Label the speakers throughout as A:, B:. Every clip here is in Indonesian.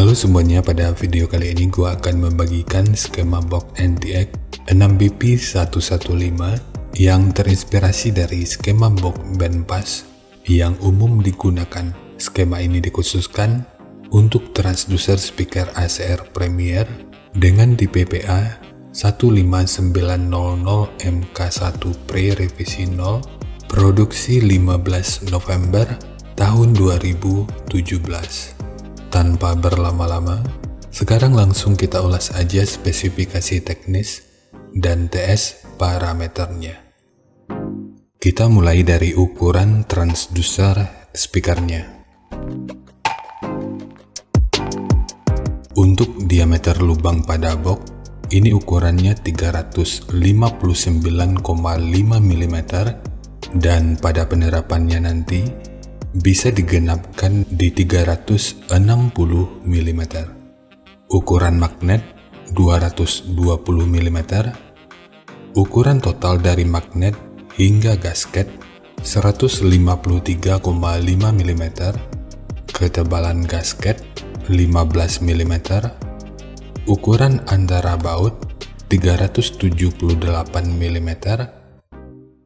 A: Halo semuanya, pada video kali ini gua akan membagikan skema box NTX 6BP115 yang terinspirasi dari skema box bandpass yang umum digunakan. Skema ini dikhususkan untuk transducer speaker ACR Premier dengan tipe PA 15900 MK1 Pre-Revisi 0, produksi 15 November tahun 2017. Tanpa berlama-lama, sekarang langsung kita ulas aja spesifikasi teknis dan TS parameternya. Kita mulai dari ukuran transducer speakernya. Untuk diameter lubang pada box, ini ukurannya 359,5 mm dan pada penerapannya nanti bisa digenapkan di 360 mm. Ukuran magnet 220 mm. Ukuran total dari magnet hingga gasket 153,5 mm. Ketebalan gasket 15 mm. Ukuran antara baut 378 mm.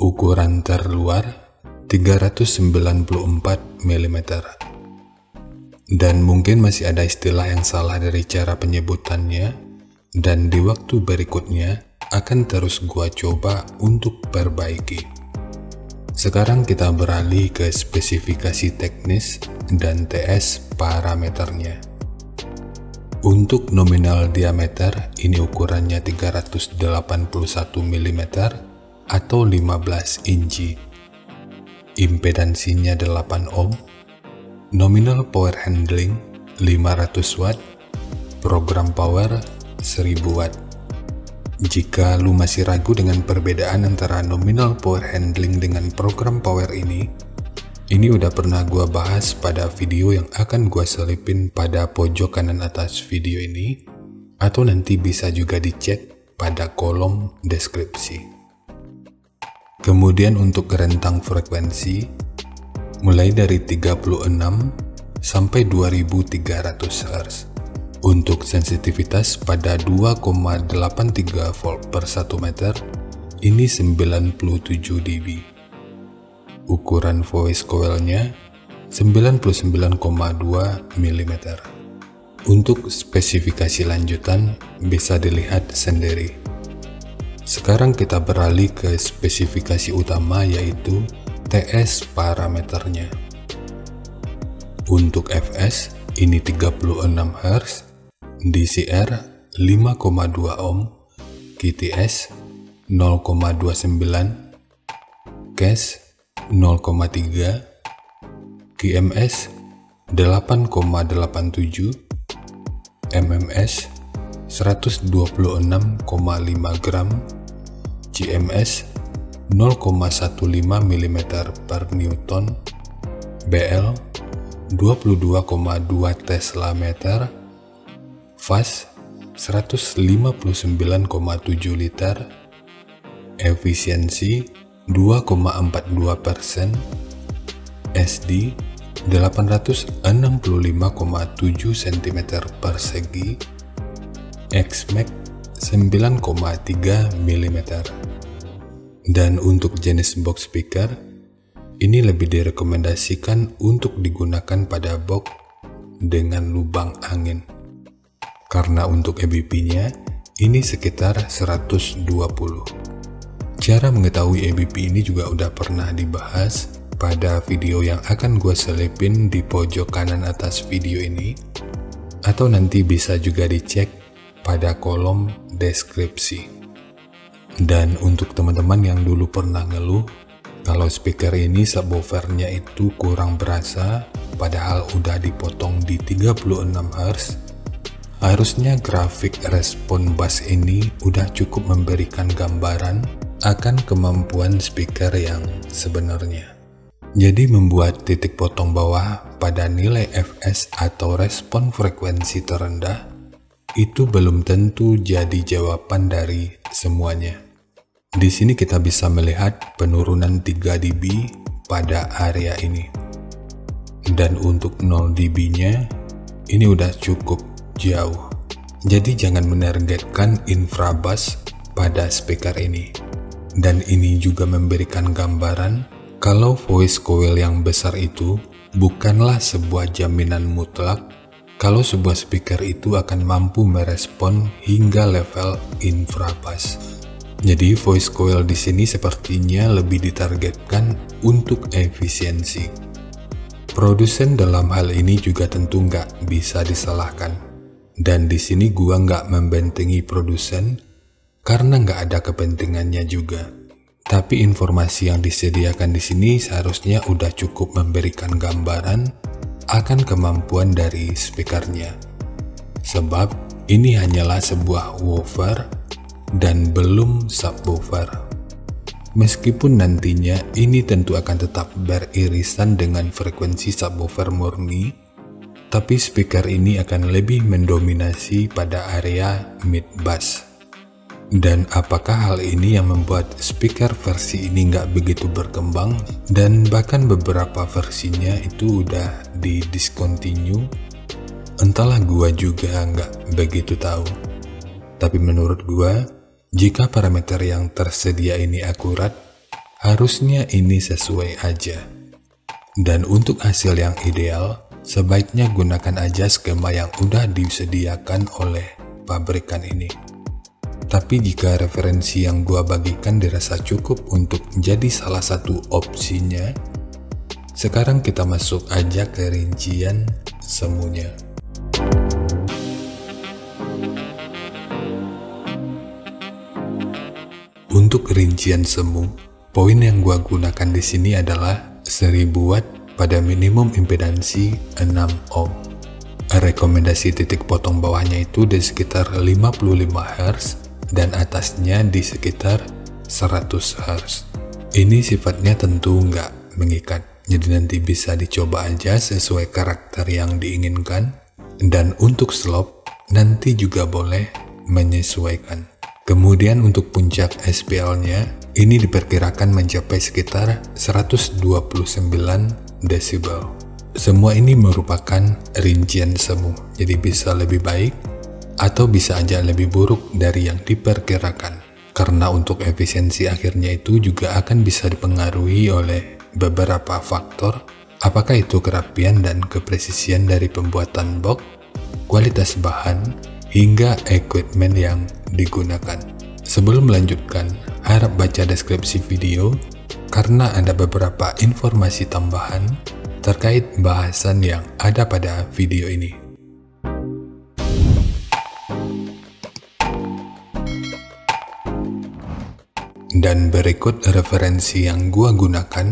A: Ukuran terluar 394 mm. Dan mungkin masih ada istilah yang salah dari cara penyebutannya, dan di waktu berikutnya akan terus gua coba untuk perbaiki. Sekarang kita beralih ke spesifikasi teknis dan TS parameternya. Untuk nominal diameter, ini ukurannya 381 mm atau 15 inci. Impedansinya 8 ohm, nominal power handling 500 watt, program power 1000 watt. Jika lu masih ragu dengan perbedaan antara nominal power handling dengan program power ini udah pernah gua bahas pada video yang akan gua selipin pada pojok kanan atas video ini, atau nanti bisa juga dicek pada kolom deskripsi. Kemudian untuk rentang frekuensi mulai dari 36 sampai 2300 Hz. Untuk sensitivitas pada 2,83 volt per 1 meter ini 97 dB. Ukuran voice coilnya 99,2 mm. Untuk spesifikasi lanjutan bisa dilihat sendiri. Sekarang kita beralih ke spesifikasi utama, yaitu TS parameternya. Untuk fs ini 36 Hz, DCR 5,2 ohm, QTS 0,29, CAS 0,3, QMS 8,87, MMS 126,5 gram, GMS 0,15 mm per Newton, BL 22,2 Tesla meter, fast 159,7 liter, efisiensi 2,42%, SD 865,7 cm persegi, XMAX 9,3 mm. Dan untuk jenis box speaker, ini lebih direkomendasikan untuk digunakan pada box dengan lubang angin, karena untuk EBP-nya ini sekitar 120. Cara mengetahui EBP ini juga udah pernah dibahas pada video yang akan gue selipin di pojok kanan atas video ini, atau nanti bisa juga dicek pada kolom deskripsi. Dan untuk teman-teman yang dulu pernah ngeluh kalau speaker ini subwoofernya itu kurang berasa padahal udah dipotong di 36 Hz, harusnya grafik respon bass ini udah cukup memberikan gambaran akan kemampuan speaker yang sebenarnya. Jadi membuat titik potong bawah pada nilai fs atau respon frekuensi terendah itu belum tentu jadi jawaban dari semuanya. Di sini kita bisa melihat penurunan 3 dB pada area ini. Dan untuk 0 dB-nya ini udah cukup jauh. Jadi jangan menargetkan infrabass pada speaker ini. Dan ini juga memberikan gambaran kalau voice coil yang besar itu bukanlah sebuah jaminan mutlak kalau sebuah speaker itu akan mampu merespon hingga level infrabass. Jadi voice coil di sini sepertinya lebih ditargetkan untuk efisiensi. Produsen dalam hal ini juga tentu nggak bisa disalahkan. Dan di sini gua nggak membentengi produsen karena nggak ada kepentingannya juga. Tapi informasi yang disediakan di sini seharusnya udah cukup memberikan gambaran akan kemampuan dari speakernya. Sebab ini hanyalah sebuah woofer dan belum subwoofer. Meskipun nantinya ini tentu akan tetap beririsan dengan frekuensi subwoofer murni, tapi speaker ini akan lebih mendominasi pada area mid bass. Dan apakah hal ini yang membuat speaker versi ini nggak begitu berkembang dan bahkan beberapa versinya itu udah di discontinue? Entahlah, gua juga nggak begitu tahu. Tapi menurut gua, jika parameter yang tersedia ini akurat, harusnya ini sesuai aja. Dan untuk hasil yang ideal, sebaiknya gunakan aja skema yang udah disediakan oleh pabrikan ini. Tapi jika referensi yang gua bagikan dirasa cukup untuk jadi salah satu opsinya, sekarang kita masuk aja ke rincian semuanya. Untuk rincian semu, poin yang gua gunakan di sini adalah 1000 watt pada minimum impedansi 6 ohm. Rekomendasi titik potong bawahnya itu di sekitar 55 Hz dan atasnya di sekitar 100 Hz. Ini sifatnya tentu nggak mengikat, jadi nanti bisa dicoba aja sesuai karakter yang diinginkan. Dan untuk slope, nanti juga boleh menyesuaikan. Kemudian untuk puncak SPL-nya, ini diperkirakan mencapai sekitar 129 desibel. Semua ini merupakan rincian semu, jadi bisa lebih baik atau bisa aja lebih buruk dari yang diperkirakan. Karena untuk efisiensi akhirnya itu juga akan bisa dipengaruhi oleh beberapa faktor, apakah itu kerapian dan kepresisian dari pembuatan box, kualitas bahan, hingga equipment yang digunakan. Sebelum melanjutkan, harap baca deskripsi video karena ada beberapa informasi tambahan terkait bahasan yang ada pada video ini. Dan berikut referensi yang gua gunakan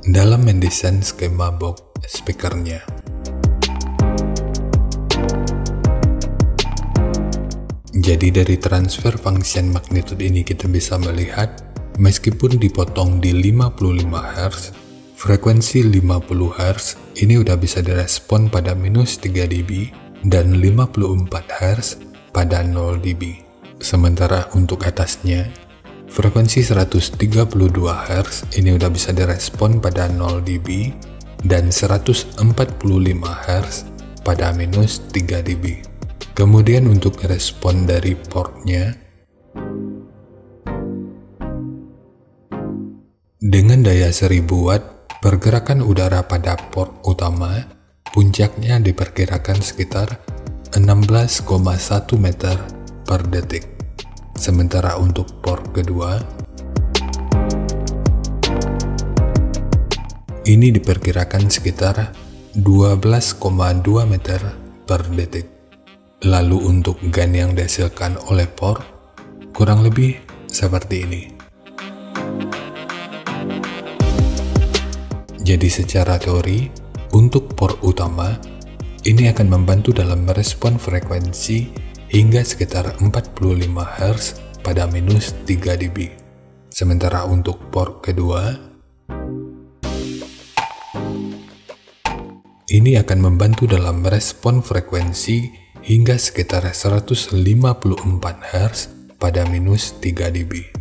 A: dalam mendesain skema box speakernya. Jadi dari transfer function magnitude ini kita bisa melihat meskipun dipotong di 55 Hz, frekuensi 50 Hz ini udah bisa direspon pada minus 3 dB dan 54 Hz pada 0 dB. Sementara untuk atasnya, frekuensi 132 Hz ini udah bisa direspon pada 0 dB dan 145 Hz pada minus 3 dB. Kemudian untuk respon dari portnya, dengan daya 1000 watt, pergerakan udara pada port utama, puncaknya diperkirakan sekitar 16,1 meter per detik. Sementara untuk port kedua, ini diperkirakan sekitar 12,2 meter per detik. Lalu untuk gain yang dihasilkan oleh port, kurang lebih seperti ini. Jadi secara teori, untuk port utama, ini akan membantu dalam merespon frekuensi hingga sekitar 45 Hz pada minus 3 dB. Sementara untuk port kedua, ini akan membantu dalam merespon frekuensi hingga sekitar 154 Hz pada minus 3 dB.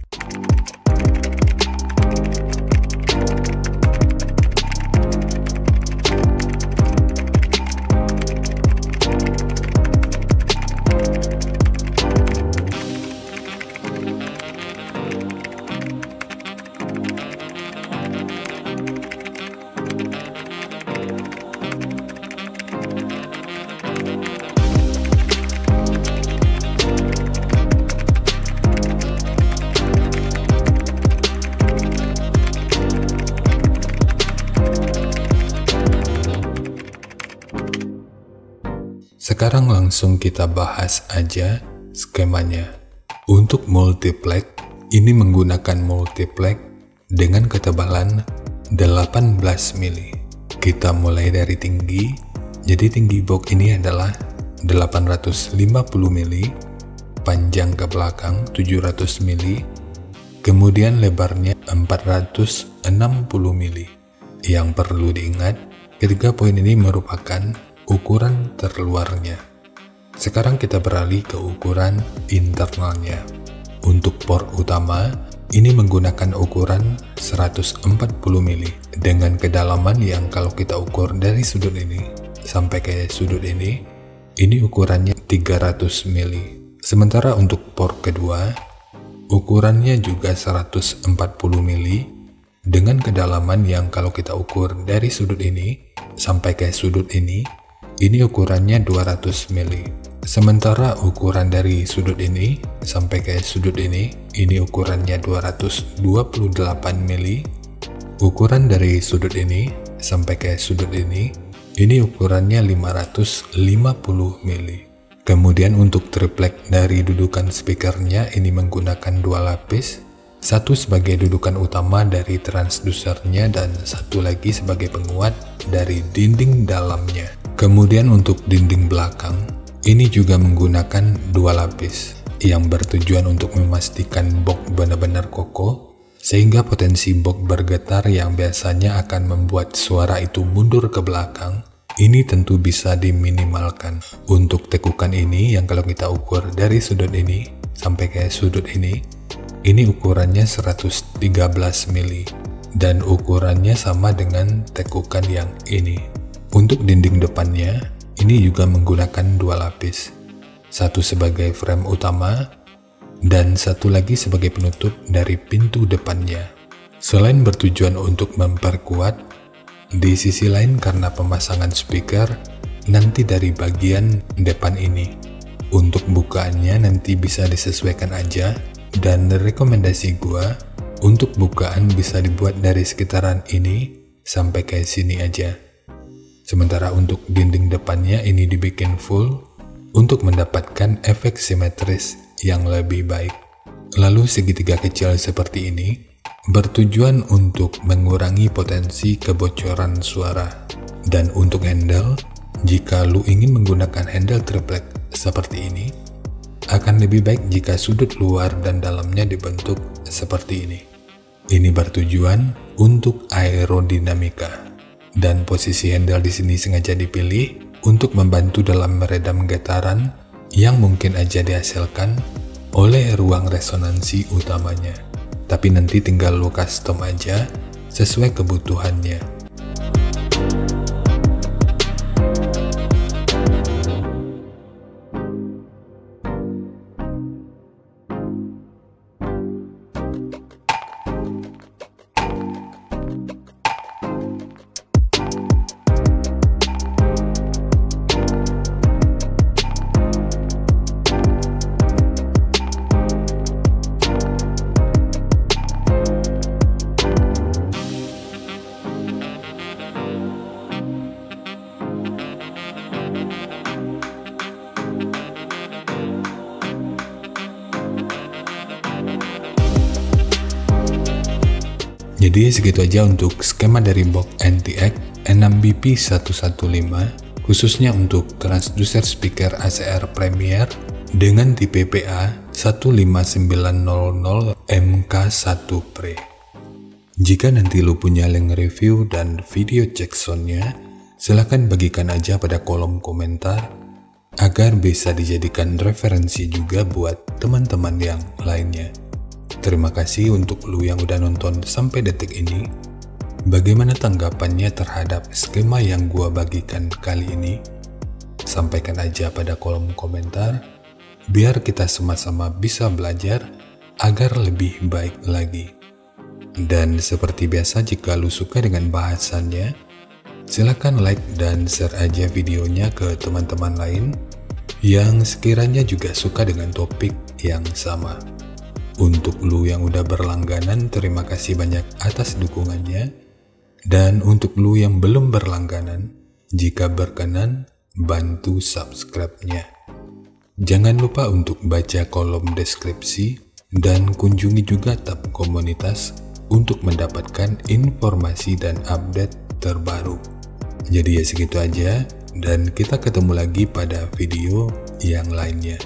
A: Sekarang langsung kita bahas aja skemanya. Untuk multiplex, ini menggunakan multiplex dengan ketebalan 18 mili. Kita mulai dari tinggi, jadi tinggi box ini adalah 850 mili, panjang ke belakang 700 mili, kemudian lebarnya 460 mili. Yang perlu diingat, ketiga poin ini merupakan ukuran terluarnya. Sekarang kita beralih ke ukuran internalnya. Untuk port utama, ini menggunakan ukuran 140 mili dengan kedalaman yang kalau kita ukur dari sudut ini sampai ke sudut ini ukurannya 300 mili. Sementara untuk port kedua, ukurannya juga 140 mili dengan kedalaman yang kalau kita ukur dari sudut ini sampai ke sudut ini ukurannya 200 mili. Sementara ukuran dari sudut ini sampai ke sudut ini ukurannya 228 mili. Ukuran dari sudut ini sampai ke sudut ini ukurannya 550 mili. Kemudian untuk triplek dari dudukan speakernya ini menggunakan dua lapis, satu sebagai dudukan utama dari transdusernya dan satu lagi sebagai penguat dari dinding dalamnya. Kemudian untuk dinding belakang, ini juga menggunakan dua lapis yang bertujuan untuk memastikan box benar-benar kokoh sehingga potensi box bergetar yang biasanya akan membuat suara itu mundur ke belakang, ini tentu bisa diminimalkan. Untuk tekukan ini yang kalau kita ukur dari sudut ini sampai ke sudut ini ukurannya 113 mili dan ukurannya sama dengan tekukan yang ini. Untuk dinding depannya, ini juga menggunakan dua lapis, satu sebagai frame utama dan satu lagi sebagai penutup dari pintu depannya. Selain bertujuan untuk memperkuat, di sisi lain karena pemasangan speaker nanti dari bagian depan ini. Untuk bukaannya nanti bisa disesuaikan aja, dan rekomendasi gua untuk bukaan bisa dibuat dari sekitaran ini sampai ke sini aja. Sementara untuk dinding depannya ini dibikin full untuk mendapatkan efek simetris yang lebih baik. Lalu segitiga kecil seperti ini bertujuan untuk mengurangi potensi kebocoran suara. Dan untuk handle, jika lu ingin menggunakan handle triplek seperti ini, akan lebih baik jika sudut luar dan dalamnya dibentuk seperti ini. Ini bertujuan untuk aerodinamika. Dan posisi handle di sini sengaja dipilih untuk membantu dalam meredam getaran yang mungkin aja dihasilkan oleh ruang resonansi utamanya. Tapi nanti tinggal lo custom aja sesuai kebutuhannya. Jadi segitu aja untuk skema dari box NTX 6BP115 khususnya untuk transducer speaker ACR Premier dengan tipe PA15900MK1 Pre. Jika nanti lu punya link review dan video check soundnya, silahkan bagikan aja pada kolom komentar agar bisa dijadikan referensi juga buat teman-teman yang lainnya. Terima kasih untuk lu yang udah nonton sampai detik ini. Bagaimana tanggapannya terhadap skema yang gua bagikan kali ini? Sampaikan aja pada kolom komentar, biar kita sama-sama bisa belajar agar lebih baik lagi. Dan seperti biasa, jika lu suka dengan bahasannya, silakan like dan share aja videonya ke teman-teman lain yang sekiranya juga suka dengan topik yang sama. Untuk lu yang udah berlangganan, terima kasih banyak atas dukungannya. Dan untuk lu yang belum berlangganan, jika berkenan, bantu subscribe-nya. Jangan lupa untuk baca kolom deskripsi dan kunjungi juga tab komunitas untuk mendapatkan informasi dan update terbaru. Jadi ya segitu aja, dan kita ketemu lagi pada video yang lainnya.